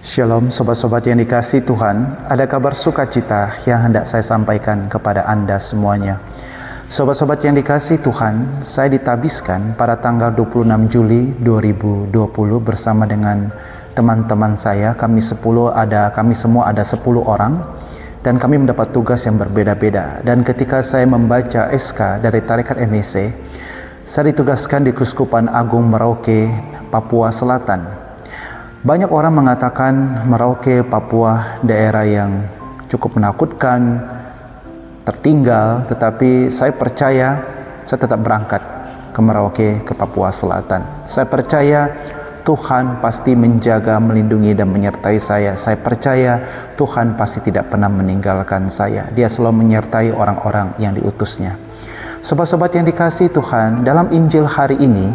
Shalom sobat-sobat yang dikasihi Tuhan, ada kabar sukacita yang hendak saya sampaikan kepada Anda semuanya. Sobat-sobat yang dikasihi Tuhan, saya ditabiskan pada tanggal 26 Juli 2020 bersama dengan teman-teman saya. Kami semua ada 10 orang dan kami mendapat tugas yang berbeda-beda. Dan ketika saya membaca SK dari Tarekat MIC, saya ditugaskan di Keuskupan Agung Merauke, Papua Selatan. Banyak orang mengatakan Merauke, Papua daerah yang cukup menakutkan, tertinggal, tetapi saya percaya saya tetap berangkat ke Merauke, ke Papua Selatan. Saya percaya Tuhan pasti menjaga, melindungi dan menyertai saya. Saya percaya Tuhan pasti tidak pernah meninggalkan saya. Dia selalu menyertai orang-orang yang diutusnya. Sobat-sobat yang dikasihi Tuhan, dalam Injil hari ini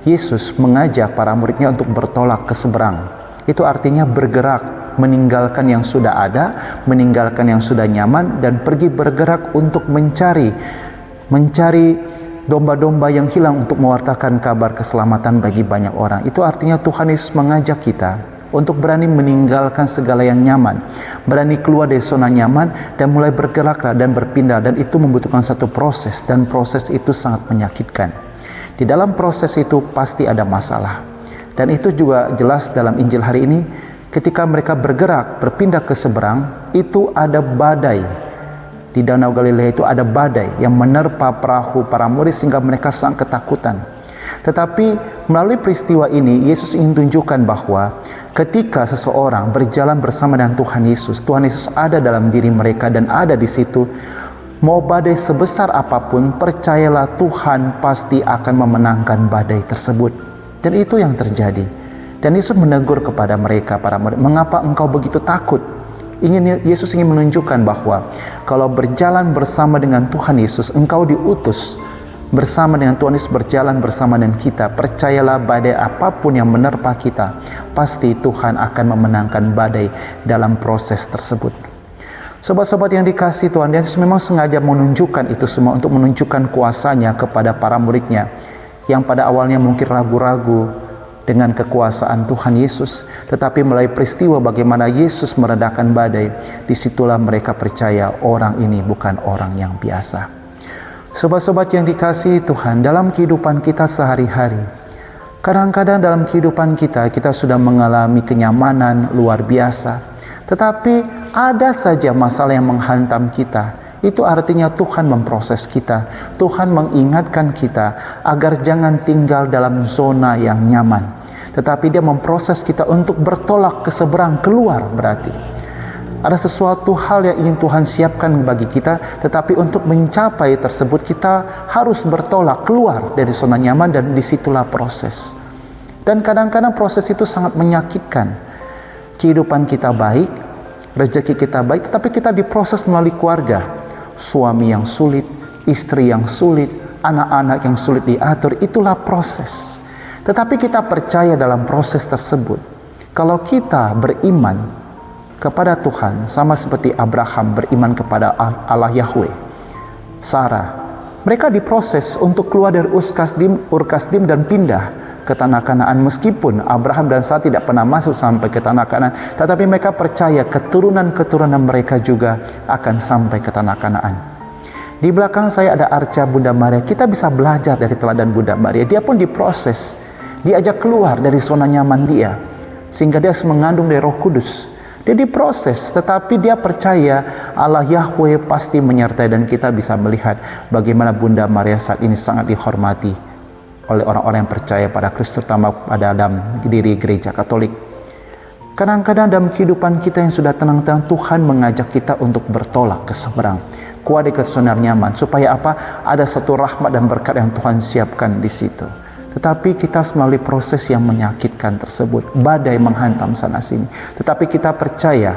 Yesus mengajak para muridnya untuk bertolak ke seberang. Itu artinya bergerak, meninggalkan yang sudah ada, meninggalkan yang sudah nyaman, dan pergi bergerak untuk mencari domba-domba yang hilang untuk mewartakan kabar keselamatan bagi banyak orang. Itu artinya Tuhan Yesus mengajak kita untuk berani meninggalkan segala yang nyaman, berani keluar dari zona nyaman dan mulai bergeraklah dan berpindah. Dan itu membutuhkan satu proses, dan proses itu sangat menyakitkan. Di dalam proses itu pasti ada masalah. Dan itu juga jelas dalam Injil hari ini. Ketika mereka bergerak, berpindah ke seberang, itu ada badai. Di Danau Galilea itu ada badai yang menerpa perahu para murid sehingga mereka sangat ketakutan. Tetapi melalui peristiwa ini, Yesus ingin tunjukkan bahwa ketika seseorang berjalan bersama dengan Tuhan Yesus ada dalam diri mereka dan ada di situ. Mau badai sebesar apapun, percayalah Tuhan pasti akan memenangkan badai tersebut. Dan itu yang terjadi. Dan Yesus menegur kepada mereka, para murid, mengapa engkau begitu takut? Yesus ingin menunjukkan bahwa kalau berjalan bersama dengan Tuhan Yesus, engkau diutus bersama dengan Tuhan Yesus, berjalan bersama dengan kita. Percayalah, badai apapun yang menerpa kita, pasti Tuhan akan memenangkan badai dalam proses tersebut. Sobat-sobat yang dikasihi Tuhan, Yesus memang sengaja menunjukkan itu semua untuk menunjukkan kuasanya kepada para muridnya yang pada awalnya mungkin ragu-ragu dengan kekuasaan Tuhan Yesus, tetapi melalui peristiwa bagaimana Yesus meredakan badai, disitulah mereka percaya orang ini bukan orang yang biasa. Sobat-sobat yang dikasihi Tuhan, dalam kehidupan kita sehari-hari, kadang-kadang dalam kehidupan kita sudah mengalami kenyamanan luar biasa, tetapi ada saja masalah yang menghantam kita. Itu artinya Tuhan memproses kita, Tuhan mengingatkan kita agar jangan tinggal dalam zona yang nyaman, tetapi Dia memproses kita untuk bertolak ke seberang, keluar. Berarti ada sesuatu hal yang ingin Tuhan siapkan bagi kita, tetapi untuk mencapai tersebut kita harus bertolak keluar dari zona nyaman, dan disitulah proses. Dan kadang-kadang proses itu sangat menyakitkan. Kehidupan kita baik, rezeki kita baik, tetapi kita diproses melalui keluarga. Suami yang sulit, istri yang sulit, anak-anak yang sulit diatur, itulah proses. Tetapi kita percaya dalam proses tersebut. Kalau kita beriman kepada Tuhan, sama seperti Abraham beriman kepada Allah Yahweh, Sarah, mereka diproses untuk keluar dari Ur Kasdim dan pindah ke tanah Kanaan. Meskipun Abraham dan Sarah tidak pernah masuk sampai ke tanah Kanaan, tetapi mereka percaya keturunan-keturunan mereka juga akan sampai ke tanah Kanaan. Di belakang saya ada arca Bunda Maria. Kita bisa belajar dari teladan Bunda Maria. Dia pun diproses, diajak keluar dari zona nyaman dia, sehingga dia mengandung dari Roh Kudus. Dia diproses, tetapi dia percaya Allah Yahweh pasti menyertai. Dan kita bisa melihat bagaimana Bunda Maria saat ini sangat dihormati oleh orang-orang yang percaya pada Kristus, terutama pada dalam diri gereja Katolik. Kadang-kadang dalam kehidupan kita yang sudah tenang-tenang, Tuhan mengajak kita untuk bertolak ke seberang, keluar dari zona nyaman, supaya apa? Ada satu rahmat dan berkat yang Tuhan siapkan di situ. Tetapi kita melalui proses yang menyakitkan tersebut, badai menghantam sana sini. Tetapi kita percaya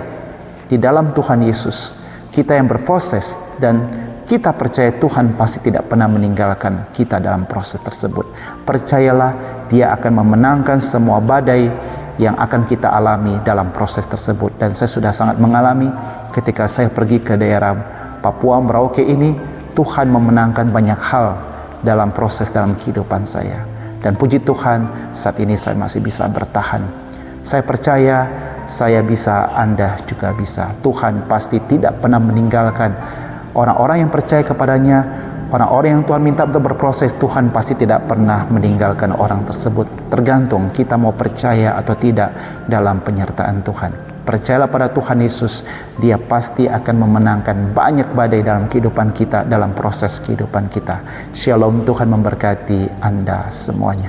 di dalam Tuhan Yesus, kita yang berproses, dan kita percaya Tuhan pasti tidak pernah meninggalkan kita dalam proses tersebut. Percayalah, Dia akan memenangkan semua badai yang akan kita alami dalam proses tersebut. Dan saya sudah sangat mengalami ketika saya pergi ke daerah Papua Merauke ini. Tuhan memenangkan banyak hal dalam proses dalam kehidupan saya. Dan puji Tuhan, saat ini saya masih bisa bertahan. Saya percaya saya bisa, Anda juga bisa. Tuhan pasti tidak pernah meninggalkan orang-orang yang percaya kepadanya. Orang-orang yang Tuhan minta untuk berproses, Tuhan pasti tidak pernah meninggalkan orang tersebut. Tergantung kita mau percaya atau tidak dalam penyertaan Tuhan. Percayalah pada Tuhan Yesus, Dia pasti akan memenangkan banyak badai dalam kehidupan kita, dalam proses kehidupan kita. Shalom, Tuhan memberkati Anda semuanya.